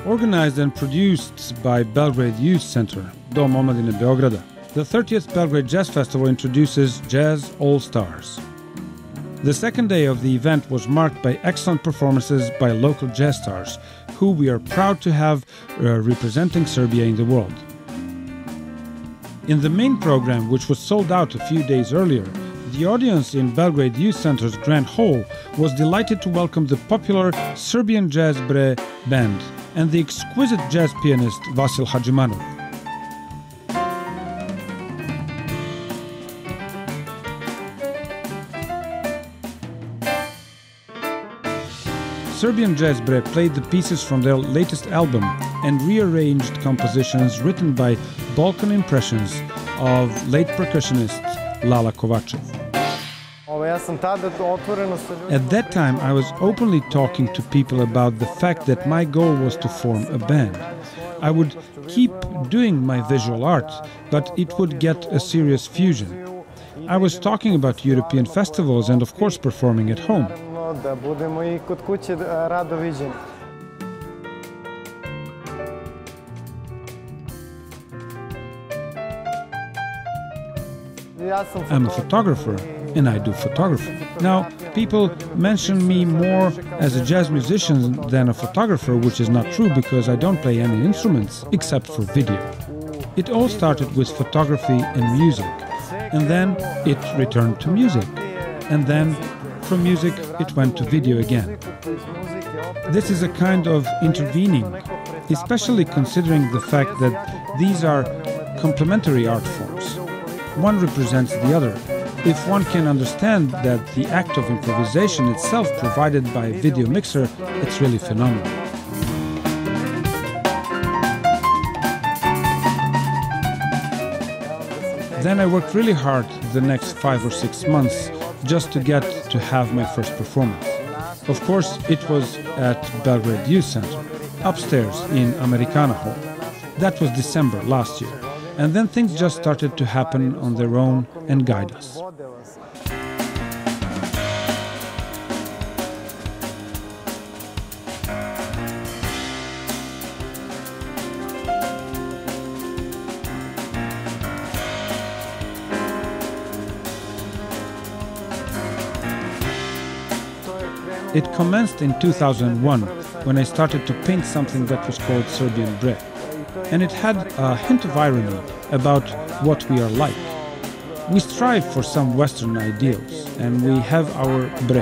Organized and produced by Belgrade Youth Center, Dom omladine Beograda, the 30th Belgrade Jazz Festival introduces Jazz All-Stars. The second day of the event was marked by excellent performances by local jazz stars, who we are proud to have representing Serbia in the world. In the main program, which was sold out a few days earlier, the audience in Belgrade Youth Center's Grand Hall was delighted to welcome the popular Serbian Jazz Bre band and the exquisite jazz pianist Vasil Hadžimanov. Serbian Jazz Bre played the pieces from their latest album and rearranged compositions written by Balkan impressions of late percussionist Lala Kovačev. At that time, I was openly talking to people about the fact that my goal was to form a band. I would keep doing my visual art, but it would get a serious fusion. I was talking about European festivals and, of course, performing at home. I'm a photographer, and I do photography. Now, people mention me more as a jazz musician than a photographer, which is not true because I don't play any instruments except for video. It all started with photography and music, and then it returned to music, and then from music it went to video again. This is a kind of intervening, especially considering the fact that these are complementary art forms. One represents the other. If one can understand that the act of improvisation itself provided by a video mixer, it's really phenomenal. Then I worked really hard the next 5 or 6 months just to get to have my first performance. Of course, it was at Belgrade Youth Center, upstairs in Americana Hall. That was December last year. And then things just started to happen on their own and guide us. It commenced in 2001 when I started to paint something that was called Serbian Bre. And it had a hint of irony about what we are like. We strive for some Western ideals, and we have our bre.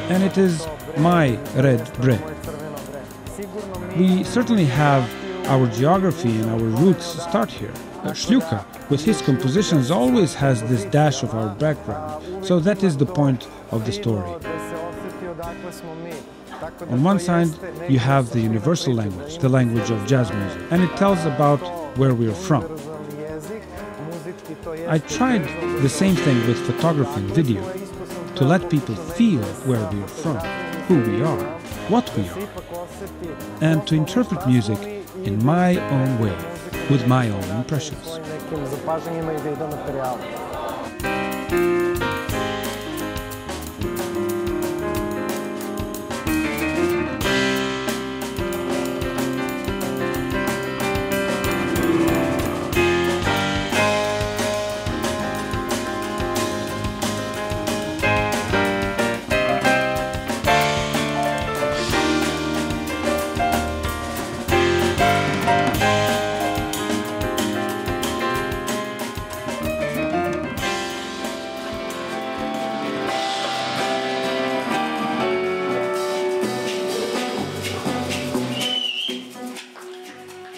And it is my red bre. We certainly have our geography and our roots start here. Šljuka, with his compositions, always has this dash of our background, so that is the point of the story. On one side, you have the universal language, the language of jazz music, and it tells about where we are from. I tried the same thing with photography and video, to let people feel where we are from, who we are, what we are, and to interpret music in my own way, with my own impressions.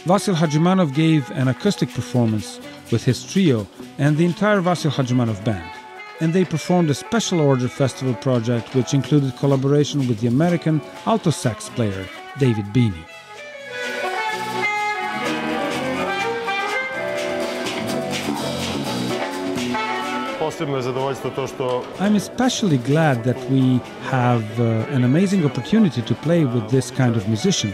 Vasil Hadžimanov gave an acoustic performance with his trio and the entire Vasil Hadžimanov band. And they performed a special order festival project which included collaboration with the American alto sax player David Beanie. I'm especially glad that we have an amazing opportunity to play with this kind of musician.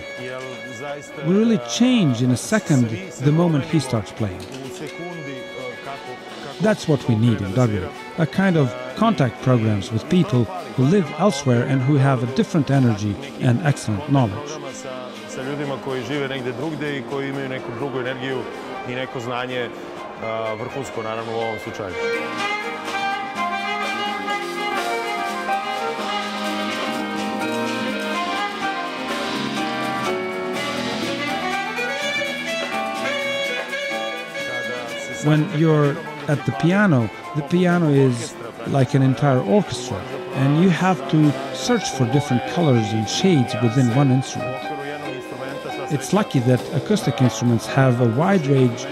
We really change in a second the moment he starts playing. That's what we need in Belgrade, a kind of contact programs with people who live elsewhere and who have a different energy and excellent knowledge. sa ljudima koji žive negde drugde i koji imaju neku drugu energiju i neko znanje, vrhunsko naravno u ovom slučaju. When you're at the piano is like an entire orchestra, and you have to search for different colors and shades within one instrument. It's lucky that acoustic instruments have a wide range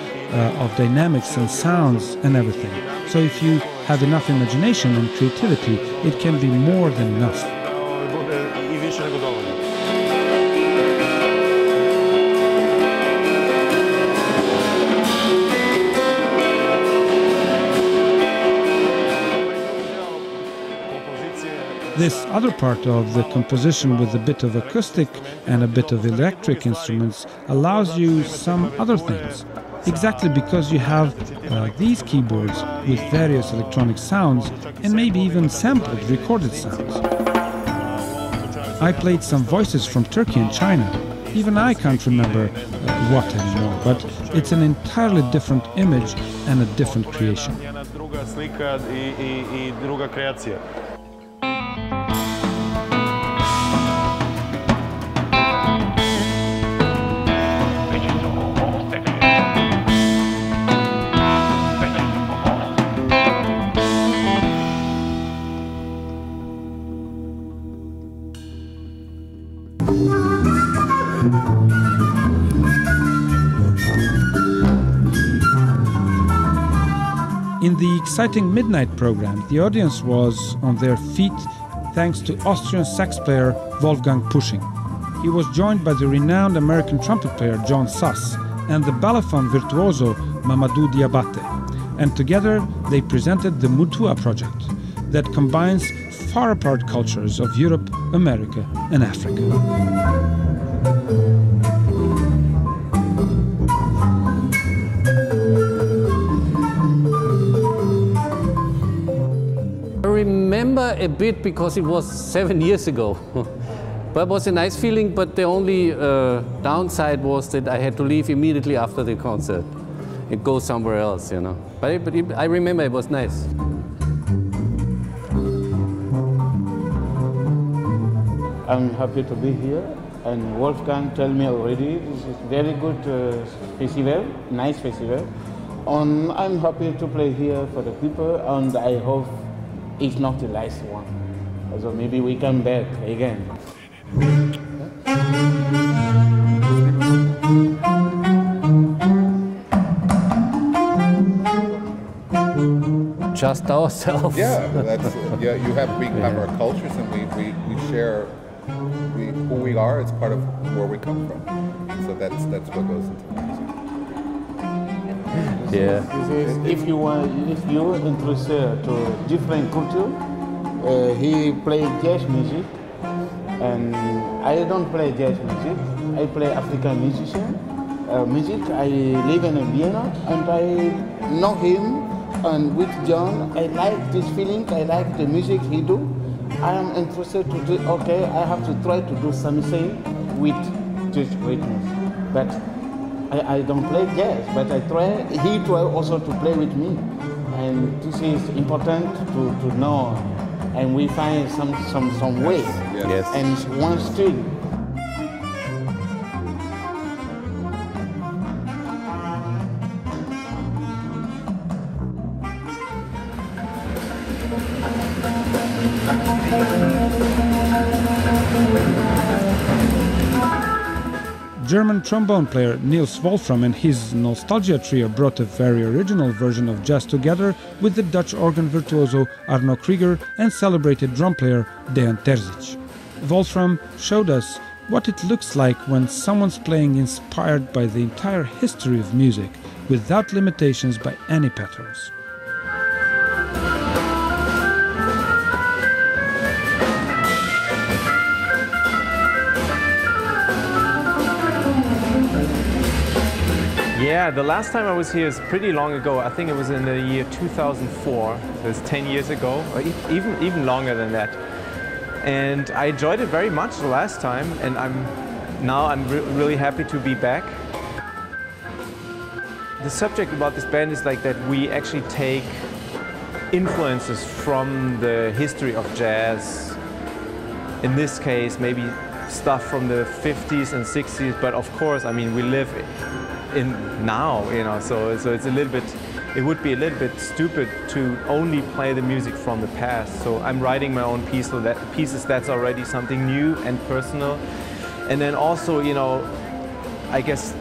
of dynamics and sounds and everything. So if you have enough imagination and creativity, it can be more than enough. This other part of the composition with a bit of acoustic and a bit of electric instruments allows you some other things. Exactly because you have these keyboards with various electronic sounds and maybe even sampled recorded sounds. I played some voices from Turkey and China. Even I can't remember what anymore, but it's an entirely different image and a different creation. In the exciting midnight program, the audience was on their feet thanks to Austrian sax player Wolfgang Pusching. He was joined by the renowned American trumpet player John Suss and the balafon virtuoso Mamadou Diabate. And together they presented the Mutua project that combines far apart cultures of Europe, America and Africa. I remember a bit because it was 7 years ago. But it was a nice feeling, but the only downside was that I had to leave immediately after the concert and go somewhere else, you know. But I remember it was nice. I'm happy to be here, and Wolfgang told me already this is very good festival, nice festival. I'm happy to play here for the people, and I hope it's not the last one. So maybe we come back again. Just ourselves. Yeah, we have our cultures, and we share who we are. It's part of where we come from. So that's what goes into the music. Yeah. If you're interested to different culture, he plays jazz music, and I don't play jazz music. I play African music. I live in Vienna, and I know him. And with John, I like this feeling. I like the music he do. I am interested to do. Okay, I have to try to do something with this rhythms, but I don't play jazz, but I try. He try also to play with me, and this is important to know. And we find some way. Yes. And one string. German trombone player Niels Wolfram and his Nostalgia Trio brought a very original version of jazz together with the Dutch organ virtuoso Arno Krieger and celebrated drum player Dejan Terzic. Wolfram showed us what it looks like when someone's playing inspired by the entire history of music without limitations by any patterns. Yeah, the last time I was here is pretty long ago. I think it was in the year 2004. So it's 10 years ago, or even longer than that. And I enjoyed it very much the last time, and I'm now I'm really happy to be back. The subject about this band is like that we actually take influences from the history of jazz. In this case, maybe stuff from the 50s and 60s, but of course, I mean, we live in now, you know, so it's a little bit, it would be a little bit stupid to only play the music from the past. So I'm writing my own pieces that's already something new and personal. And then also, you know, I guess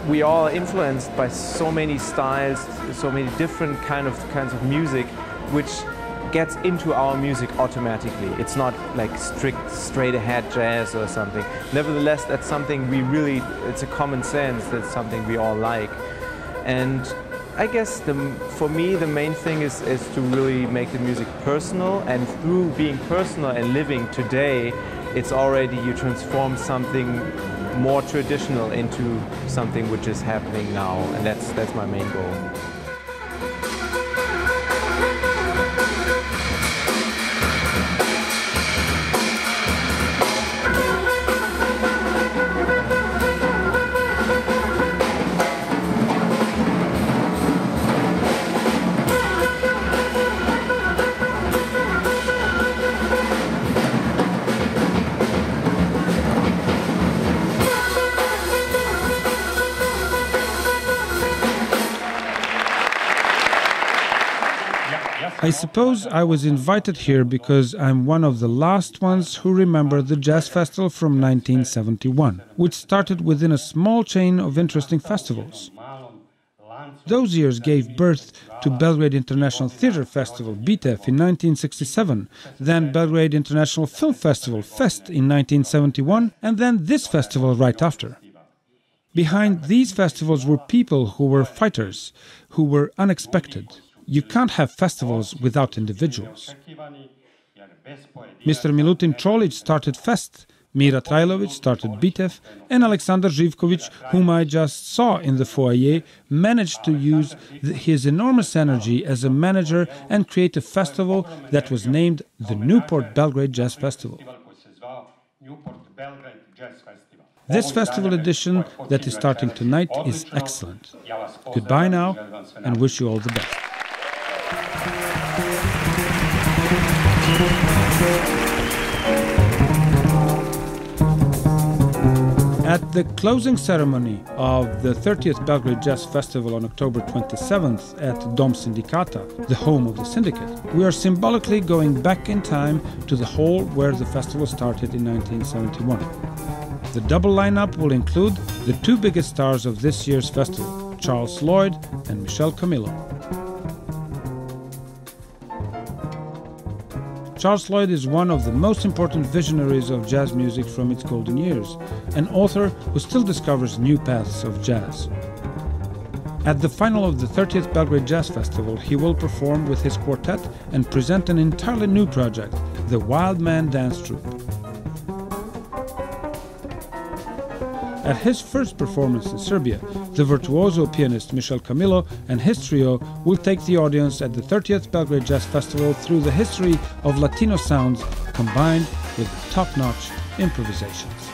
we all are influenced by so many styles, so many different kinds of music, which gets into our music automatically. It's not like strict, straight ahead jazz or something. Nevertheless, that's something we really, it's a common sense, that's something we all like. And I guess for me, the main thing is to really make the music personal, and through being personal and living today, it's already, you transform something more traditional into something which is happening now, and that's my main goal. I suppose I was invited here because I'm one of the last ones who remember the Jazz Festival from 1971, which started within a small chain of interesting festivals. Those years gave birth to Belgrade International Theatre Festival, BITEF, in 1967, then Belgrade International Film Festival, FEST, in 1971, and then this festival right after. Behind these festivals were people who were fighters, who were unexpected. You can't have festivals without individuals. Mr. Milutin Čolić started FEST, Mira Trajlović started BITEF, and Aleksandar Živković, whom I just saw in the foyer, managed to use his enormous energy as a manager and create a festival that was named the Newport Belgrade Jazz Festival. This festival edition that is starting tonight is excellent. Goodbye now, and wish you all the best. At the closing ceremony of the 30th Belgrade Jazz Festival on October 27th at Dom Sindikata, the home of the syndicate, we are symbolically going back in time to the hall where the festival started in 1971. The double lineup will include the two biggest stars of this year's festival, Charles Lloyd and Michel Camilo. Charles Lloyd is one of the most important visionaries of jazz music from its golden years, an author who still discovers new paths of jazz. At the final of the 30th Belgrade Jazz Festival, he will perform with his quartet and present an entirely new project, the Wild Man Dance Troupe. At his first performance in Serbia, the virtuoso pianist Michel Camilo and his trio will take the audience at the 30th Belgrade Jazz Festival through the history of Latino sounds combined with top-notch improvisations.